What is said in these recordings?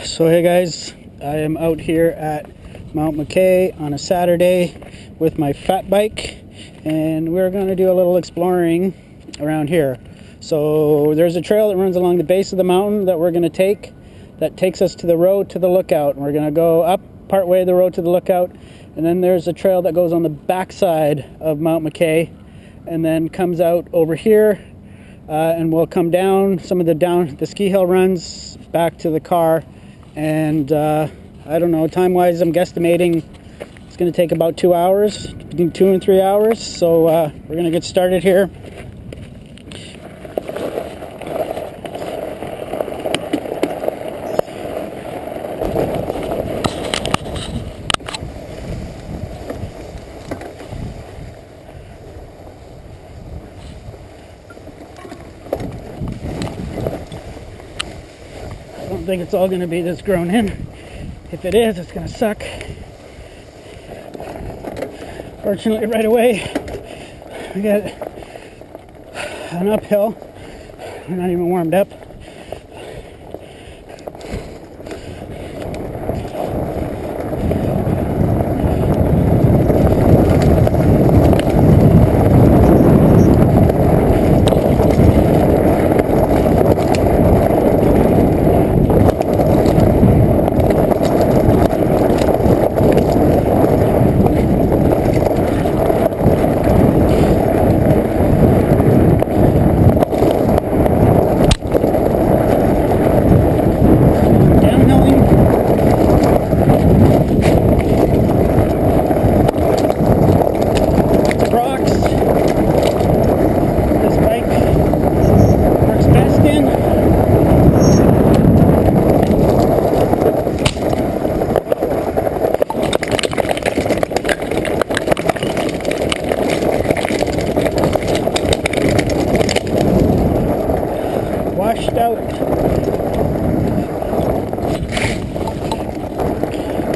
So hey guys, I am out here at Mount McKay on a Saturday with my fat bike, and we're going to do a little exploring around here. So there's a trail that runs along the base of the mountain that we're going to take, that takes us to the road to the lookout. And we're going to go up part way the road to the lookout, and then there's a trail that goes on the backside of Mount McKay and then comes out over here, and we'll come down some of the ski hill runs back to the car. And I don't know, time wise I'm guesstimating it's going to take about 2 hours, between 2 and 3 hours. So we're going to get started here. I don't think it's all going to be this grown in. If it is, it's going to suck. Fortunately, right away, we got an uphill. We're not even warmed up. Washed out.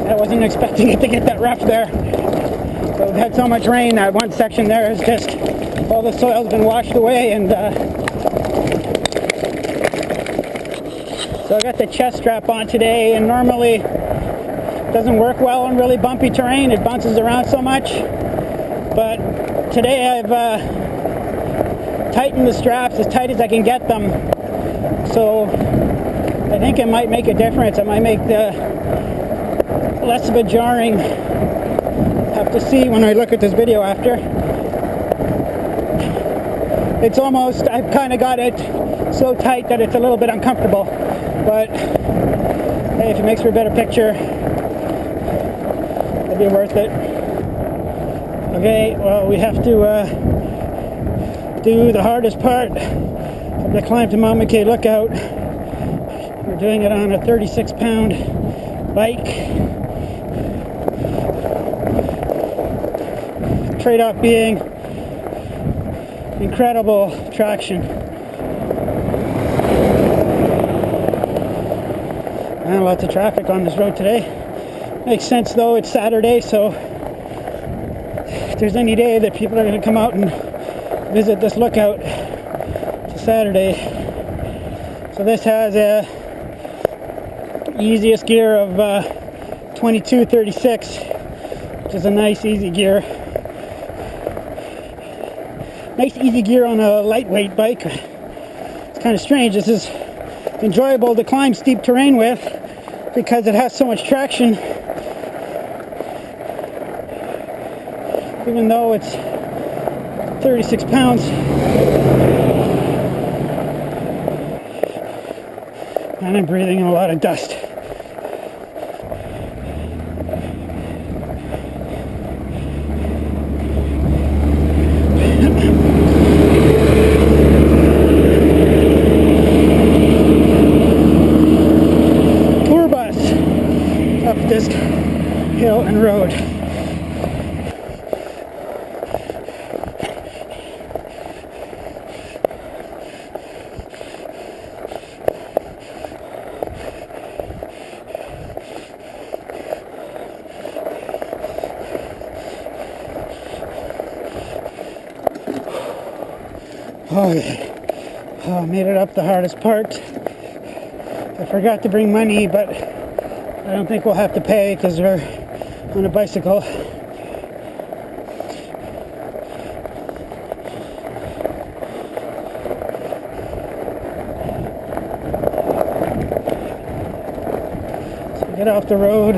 I wasn't expecting it to get that rough there. So we've had so much rain that one section there is just, all the soil's been washed away, and so I got the chest strap on today, and normally it doesn't work well on really bumpy terrain. It bounces around so much. But today I've tightened the straps as tight as I can get them. So I think it might make a difference. It might make less of a jarring. Have to see when I look at this video after. It's almost, I've kind of got it so tight that it's a little bit uncomfortable. But hey, if it makes for a better picture, it'll be worth it. Okay, well, we have to do the hardest part of the climb to Mount McKay Lookout. We're doing it on a 36-pound bike. Trade-off being incredible traction. And lots of traffic on this road today. Makes sense though, it's Saturday, so if there's any day that people are going to come out and visit this lookout, Saturday. So this has a easiest gear of 2236, which is a nice easy gear. Nice easy gear on a lightweight bike. It's kind of strange. This is enjoyable to climb steep terrain with because it has so much traction, even though it's 36 pounds. And I'm breathing in a lot of dust. Tour bus up this hill and road. Oh, I made it up the hardest part. I forgot to bring money, but I don't think we'll have to pay because we're on a bicycle. So get off the road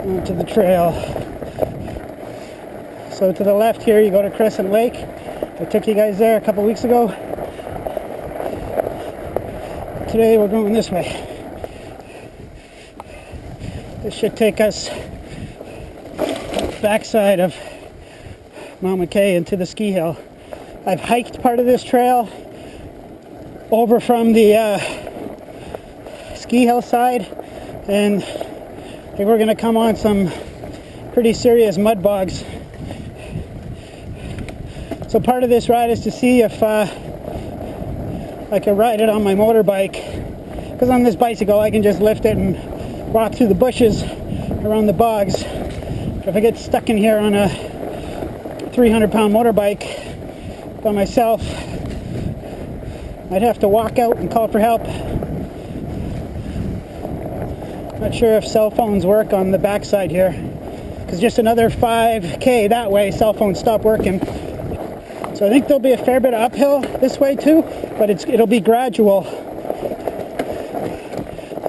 onto the trail. So to the left here you go to Crescent Lake. I took you guys there a couple weeks ago. Today we're going this way. This should take us backside of Mount McKay into the ski hill. I've hiked part of this trail over from the ski hill side, and I think we're going to come on some pretty serious mud bogs. So part of this ride is to see if I can ride it on my motorbike, because on this bicycle I can just lift it and walk through the bushes around the bogs. If I get stuck in here on a 300-pound motorbike by myself, I'd have to walk out and call for help. Not sure if cell phones work on the backside here, because just another 5K that way, cell phones stop working. So I think there'll be a fair bit of uphill this way too, but it'll be gradual.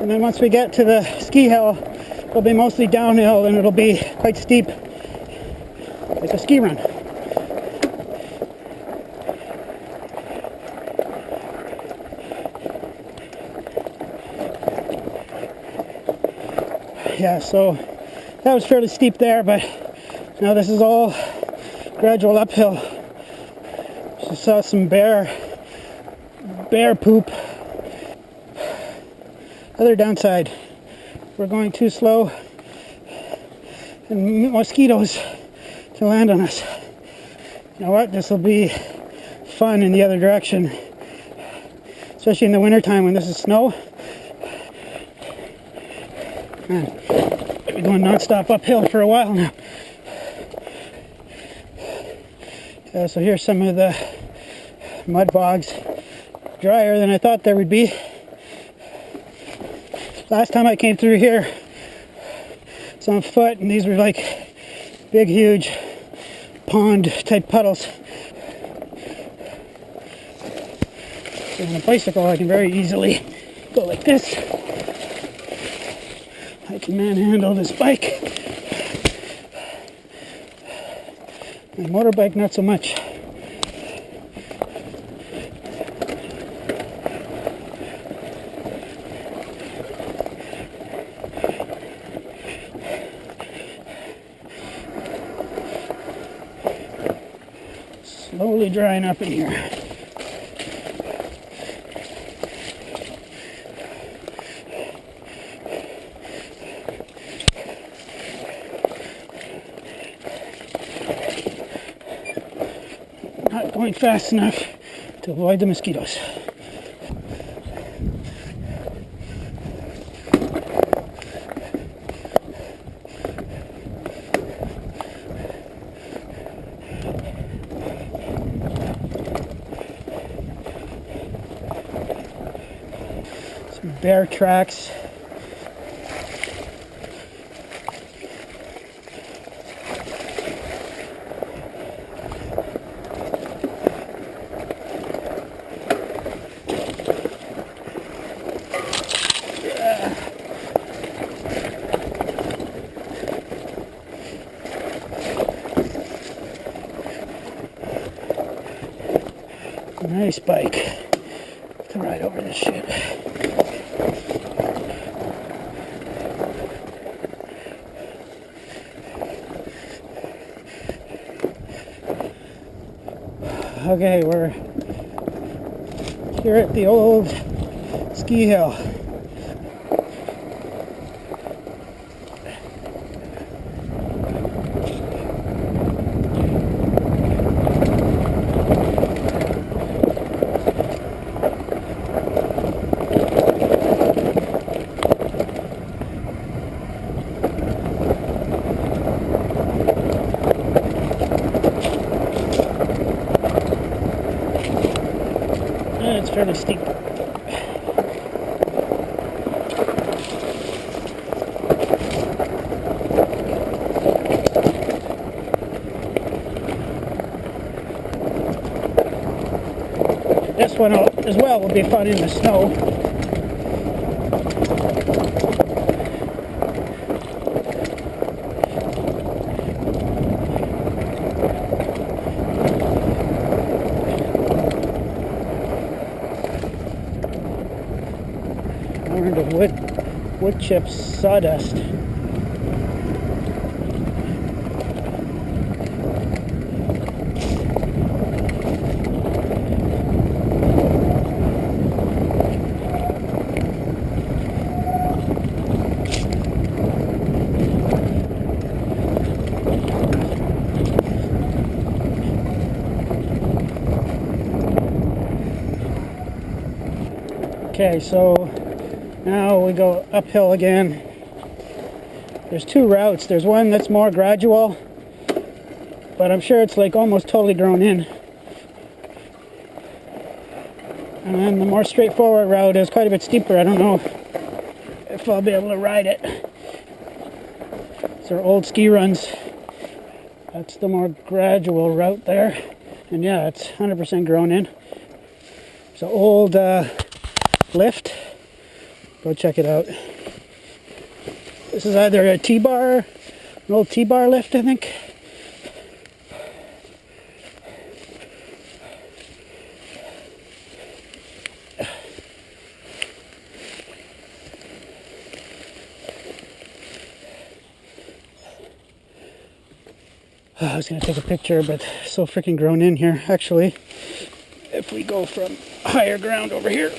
And then once we get to the ski hill, it'll be mostly downhill and it'll be quite steep, like a ski run. Yeah, so that was fairly steep there, but now this is all gradual uphill. Just saw some bear poop. Other downside, we're going too slow and mosquitoes to land on us. You know what? This will be fun in the other direction, especially in the wintertime when this is snow. Man, I've been going non-stop uphill for a while now. So here's some of the mud bogs, drier than I thought there would be. Last time I came through here, it's on foot, and these were like big, huge pond-type puddles. So on a bicycle, I can very easily go like this. I can manhandle this bike. My motorbike, not so much. Slowly drying up in here. Not going fast enough to avoid the mosquitoes. Some bear tracks. Nice bike to ride over this shit. Okay, we're here at the old ski hill. It's fairly steep. one as well will be fun in the snow. Wood chips, sawdust. Okay, so now we go uphill again. There's two routes. There's one that's more gradual, but I'm sure it's like almost totally grown in. And then the more straightforward route is quite a bit steeper. I don't know if I'll be able to ride it. These are old ski runs. That's the more gradual route there. And yeah, it's 100% grown in. It's an old lift. Go check it out. This is either a T-bar, an old T-bar lift, I think. I was going to take a picture, but it's so freaking grown in here. Actually, if we go from higher ground over here.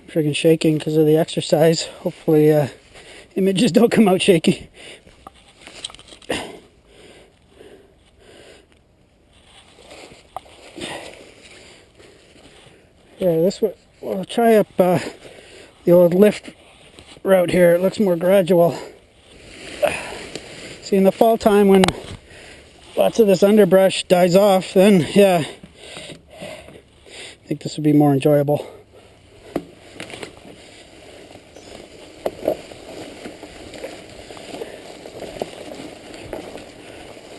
Friggin' shaking because of the exercise. Hopefully images don't come out shaky. Yeah, this one, we'll try up the old lift route here. It looks more gradual. See, in the fall time when lots of this underbrush dies off, then yeah, I think this would be more enjoyable.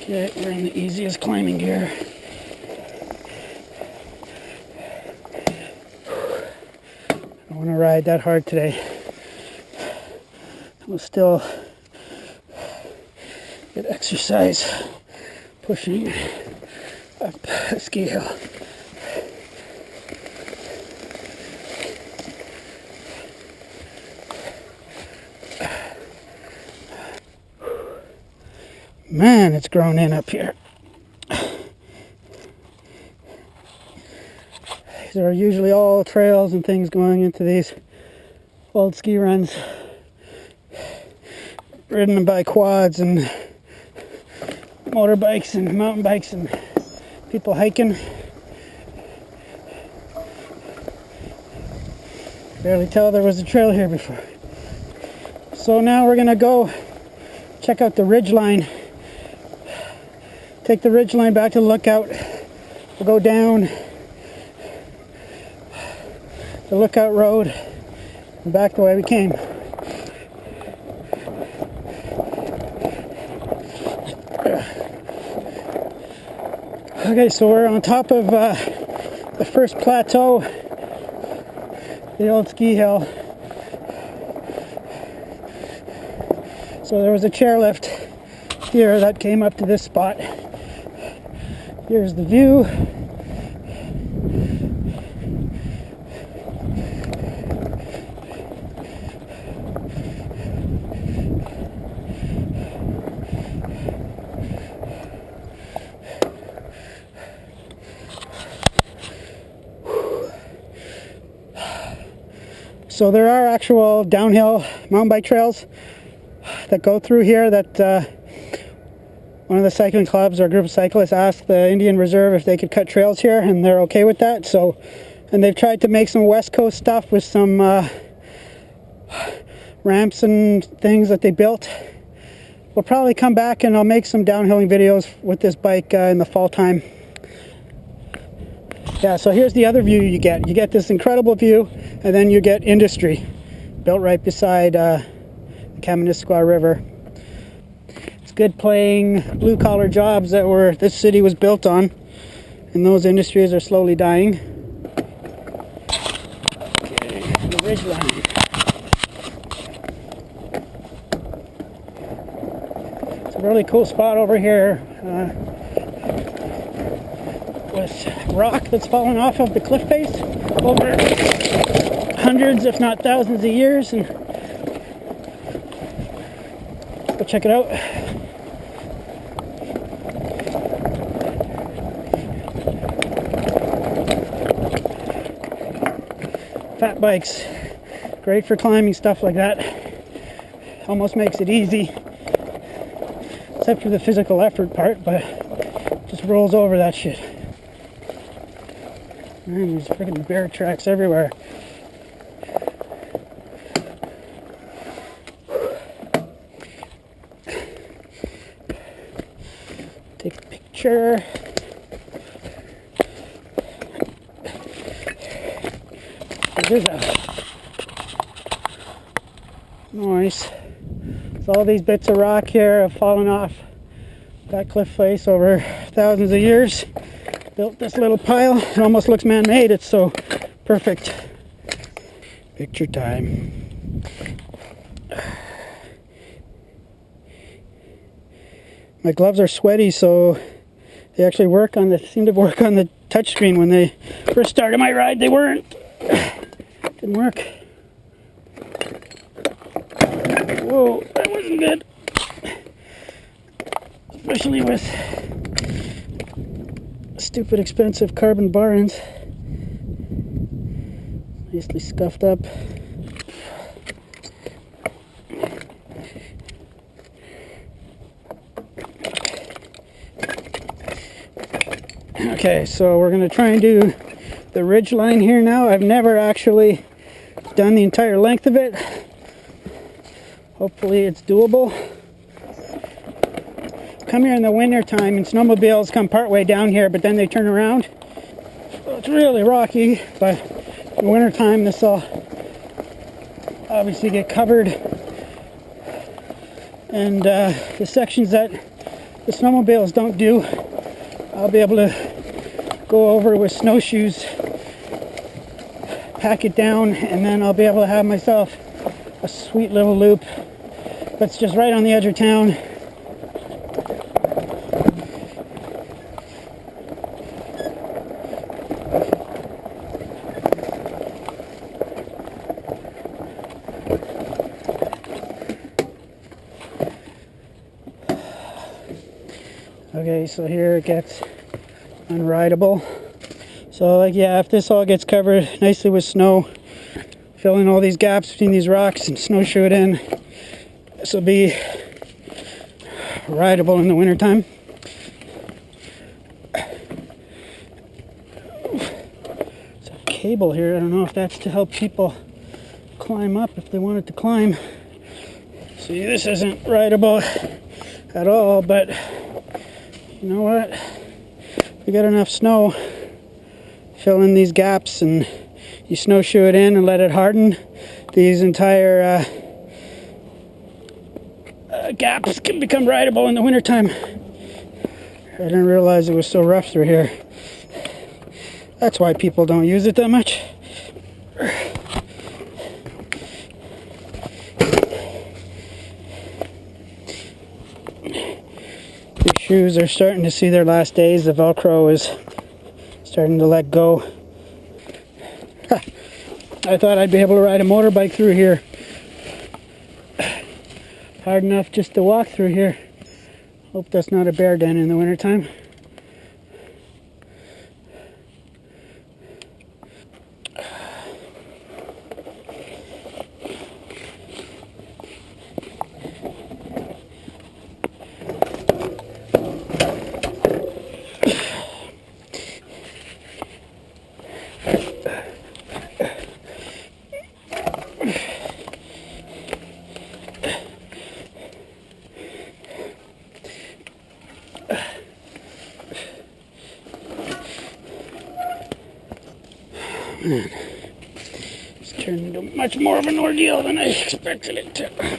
Okay, we're in the easiest climbing gear. I don't want to ride that hard today. We'll still get exercise pushing up a ski hill. Man, it's grown in up here. These are usually all trails and things going into these old ski runs. Ridden by quads and motorbikes and mountain bikes and people hiking. Barely tell there was a trail here before. So now we're gonna go check out the ridge line. Take the ridge line back to the lookout. We'll go down the lookout road and back the way we came. Okay, so we're on top of the first plateau, the old ski hill. So there was a chairlift here that came up to this spot. Here's the view. So there are actual downhill mountain bike trails that go through here that one of the cycling clubs or group of cyclists asked the Indian Reserve if they could cut trails here, and they're okay with that. So, and they've tried to make some West Coast stuff with some ramps and things that they built. We'll probably come back and I'll make some downhilling videos with this bike in the fall time. Yeah, so here's the other view you get. You get this incredible view, and then you get industry built right beside the Kaministiquia River. It's good playing blue-collar jobs that this city was built on, and those industries are slowly dying. Okay, the ridgeline. It's a really cool spot over here. With rock that's fallen off of the cliff face over hundreds, if not thousands of years. And go check it out. Fat bikes, great for climbing, stuff like that. Almost makes it easy, except for the physical effort part, but just rolls over that shit. Man, there's freaking bear tracks everywhere. Take a picture. There's a nice. So all these bits of rock here have fallen off that cliff face over thousands of years. Built this little pile. It almost looks man-made. It's so perfect. Picture time. My gloves are sweaty, so they actually seem to work on the touchscreen. When they first started my ride, they weren't. Didn't work. Whoa, that wasn't good. Especially with stupid expensive carbon bar ends. Nicely scuffed up. Okay, so we're going to try and do the ridge line here now. I've never actually done the entire length of it. Hopefully it's doable. Come here in the winter time and snowmobiles come part way down here, but then they turn around. So it's really rocky, but in the winter time this will obviously get covered. And the sections that the snowmobiles don't do, I'll be able to go over with snowshoes, pack it down, and then I'll be able to have myself a sweet little loop that's just right on the edge of town. Okay, so here it gets unrideable. So like, yeah, if this all gets covered nicely with snow, fill in all these gaps between these rocks and snowshoe it in, this will be rideable in the wintertime. There's a cable here. I don't know if that's to help people climb up if they wanted to climb. See, this isn't rideable at all, but you know what? We got enough snow. Fill in these gaps and you snowshoe it in and let it harden. These entire gaps can become rideable in the wintertime. I didn't realize it was so rough through here. That's why people don't use it that much. These shoes are starting to see their last days. The Velcro is starting to let go. I thought I'd be able to ride a motorbike through here. Hard enough just to walk through here. Hope that's not a bear den in the wintertime. Man, it's turned into much more of an ordeal than I expected it to.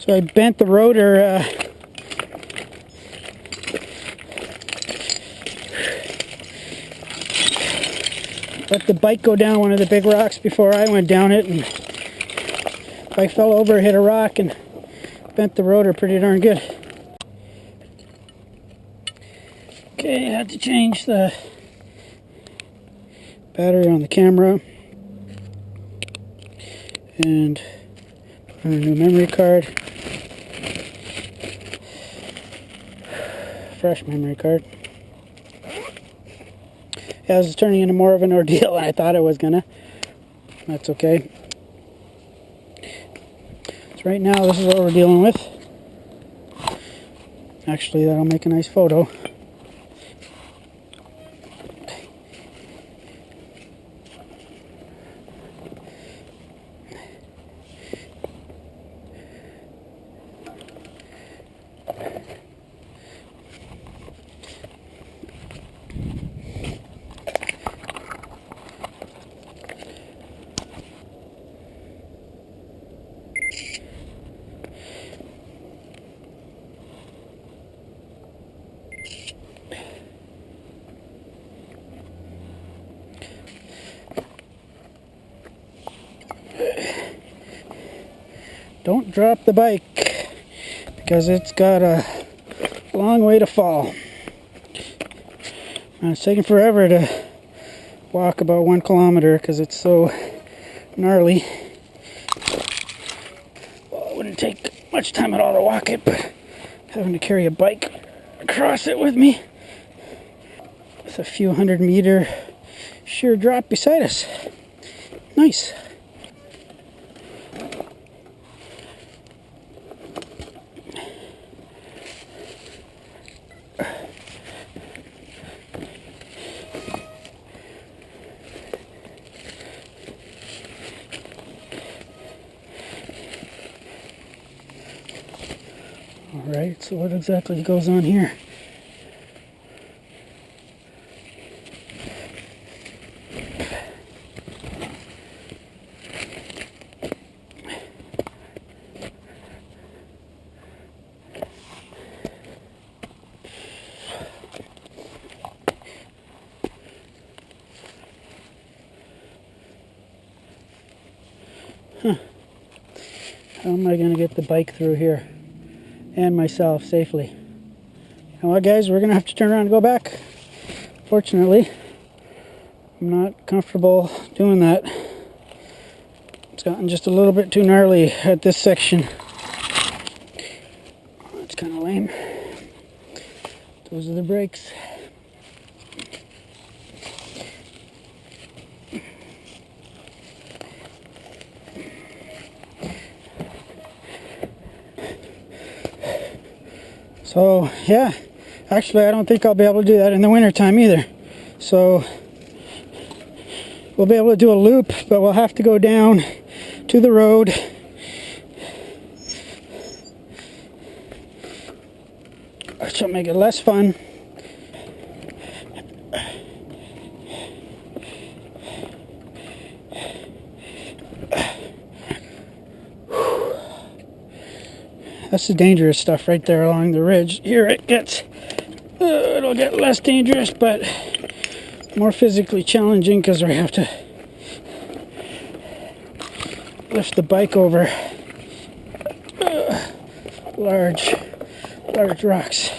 So I bent the rotor let the bike go down one of the big rocks before I went down it, and I fell over, hit a rock, and bent the rotor pretty darn good. Okay, I had to change the battery on the camera and put on a new memory card. Fresh memory card. Yeah, this is turning into more of an ordeal than I thought it was gonna. That's okay. So right now, this is what we're dealing with. Actually, that'll make a nice photo. Don't drop the bike because it's got a long way to fall. And it's taking forever to walk about 1 kilometer because it's so gnarly. Well, it wouldn't take much time at all to walk it, but having to carry a bike across it with me with a few 100-meter sheer drop beside us. Nice. Alright, so what exactly goes on here? Huh. How am I going to get the bike through here? And myself safely. You know what, guys, we're gonna have to turn around and go back. Fortunately, I'm not comfortable doing that. It's gotten just a little bit too gnarly at this section. That's kind of lame. Those are the brakes. So, yeah, actually I don't think I'll be able to do that in the winter time either. So, we'll be able to do a loop, but we'll have to go down to the road. Which will make it less fun. That's the dangerous stuff right there along the ridge. Here it gets, it'll get less dangerous, but more physically challenging because we have to lift the bike over large rocks.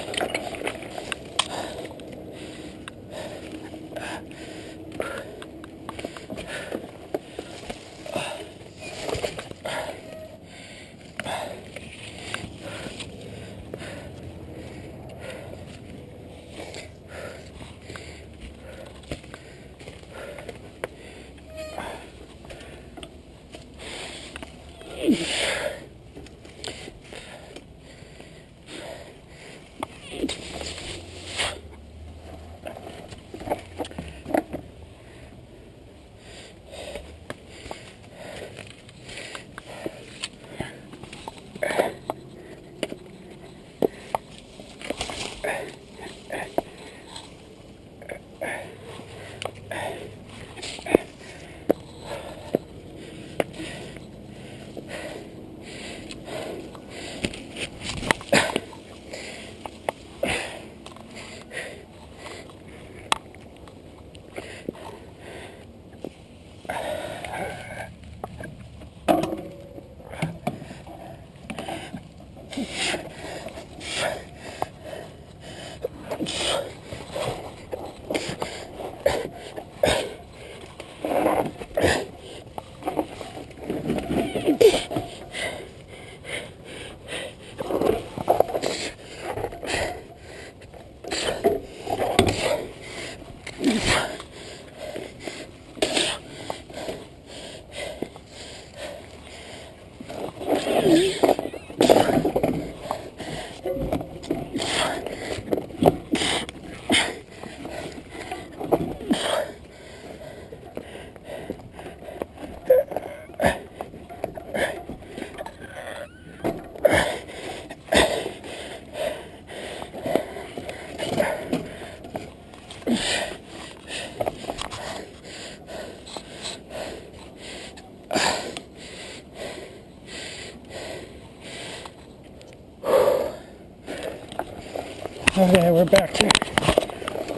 Okay, we're back to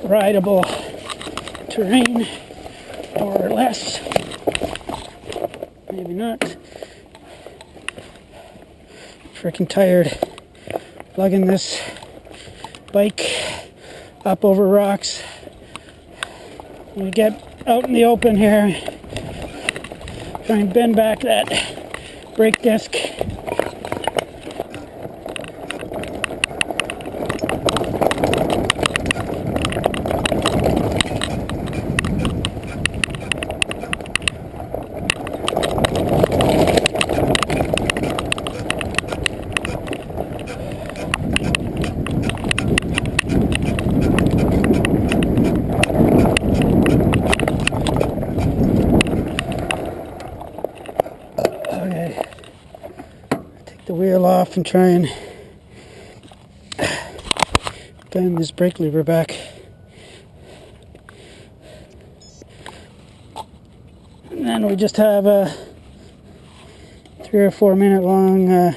rideable terrain, more or less. Maybe not. Freaking tired lugging this bike up over rocks. When we get out in the open here, try and bend back that brake disc. The wheel off and try and bend this brake lever back. And then we just have a 3 or 4 minute long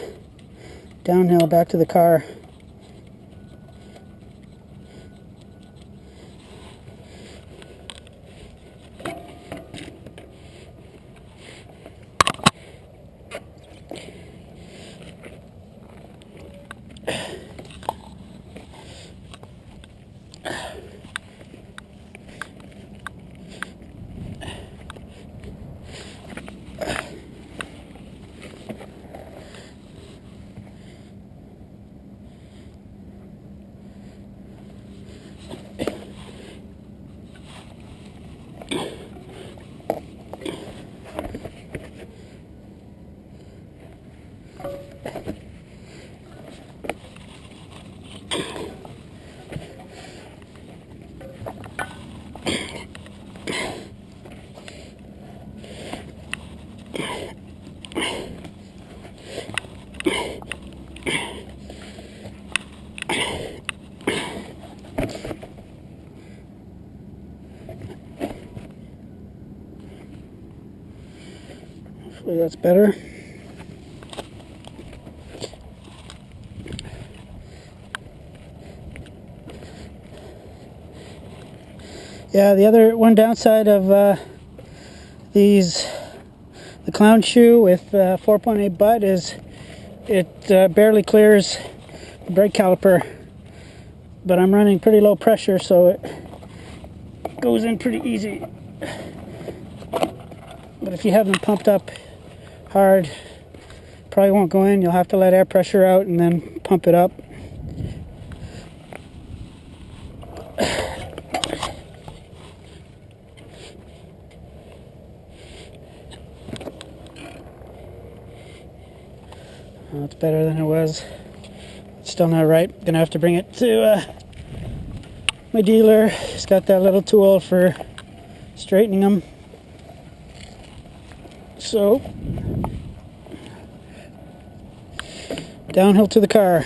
downhill back to the car. Hopefully that's better. Yeah, the other one downside of the clown shoe with 4.8 butt is it barely clears the brake caliper, but I'm running pretty low pressure, so it goes in pretty easy. But if you have them pumped up hard, probably won't go in. You'll have to let air pressure out and then pump it up. Well, it's better than it was. It's still not right. Gonna have to bring it to my dealer. He's got that little tool for straightening them. So, downhill to the car.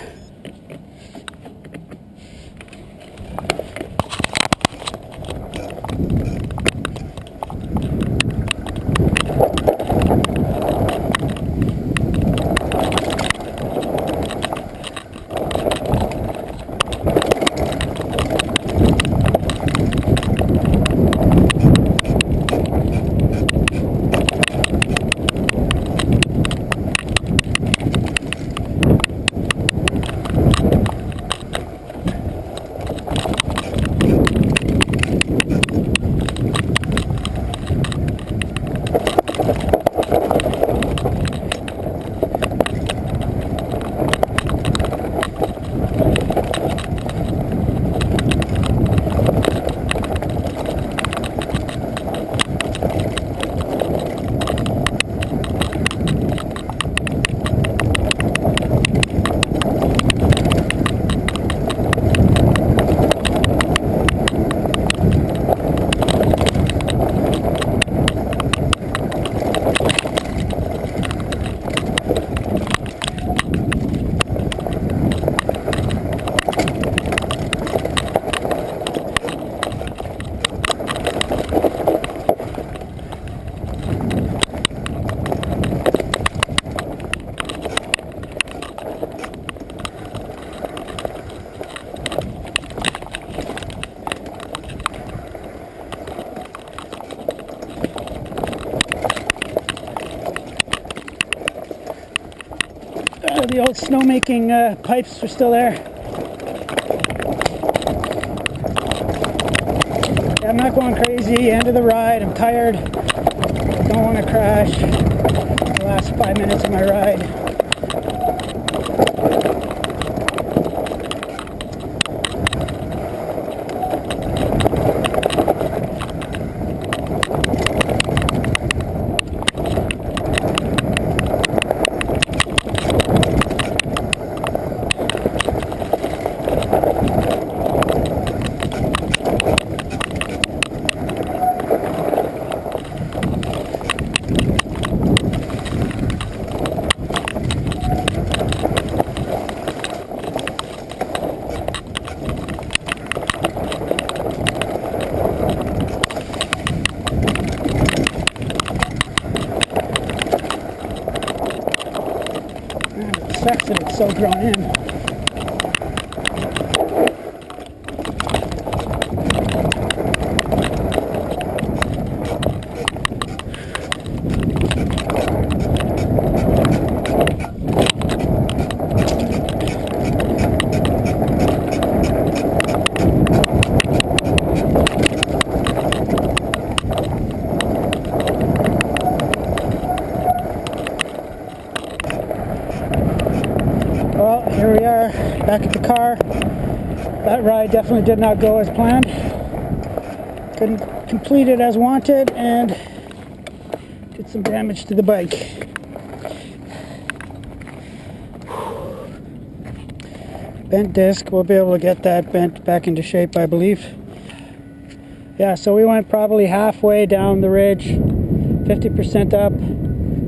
the old snowmaking pipes are still there. Yeah, I'm not going crazy. End of the ride. I'm tired. Don't want to crash the last 5 minutes of my ride. It sucks that it's so grown in. Well, here we are, back at the car. That ride definitely did not go as planned. Couldn't complete it as wanted and did some damage to the bike. Bent disc, we'll be able to get that bent back into shape, I believe. Yeah, so we went probably halfway down the ridge, 50% up,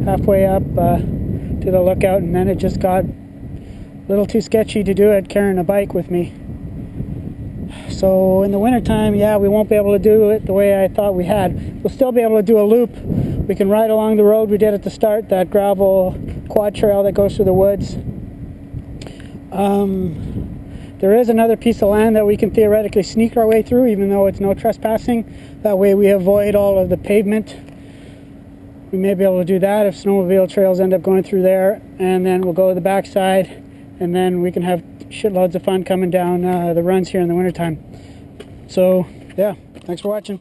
halfway up to the lookout, and then it just got a little too sketchy to do it carrying a bike with me. So in the wintertime, yeah, we won't be able to do it the way I thought we had. We'll still be able to do a loop. We can ride along the road we did at the start, that gravel quad trail that goes through the woods. There is another piece of land that we can theoretically sneak our way through, even though it's no trespassing. That way we avoid all of the pavement. We may be able to do that if snowmobile trails end up going through there, and then we'll go to the backside, and then we can have shitloads of fun coming down the runs here in the wintertime. So, yeah, thanks for watching.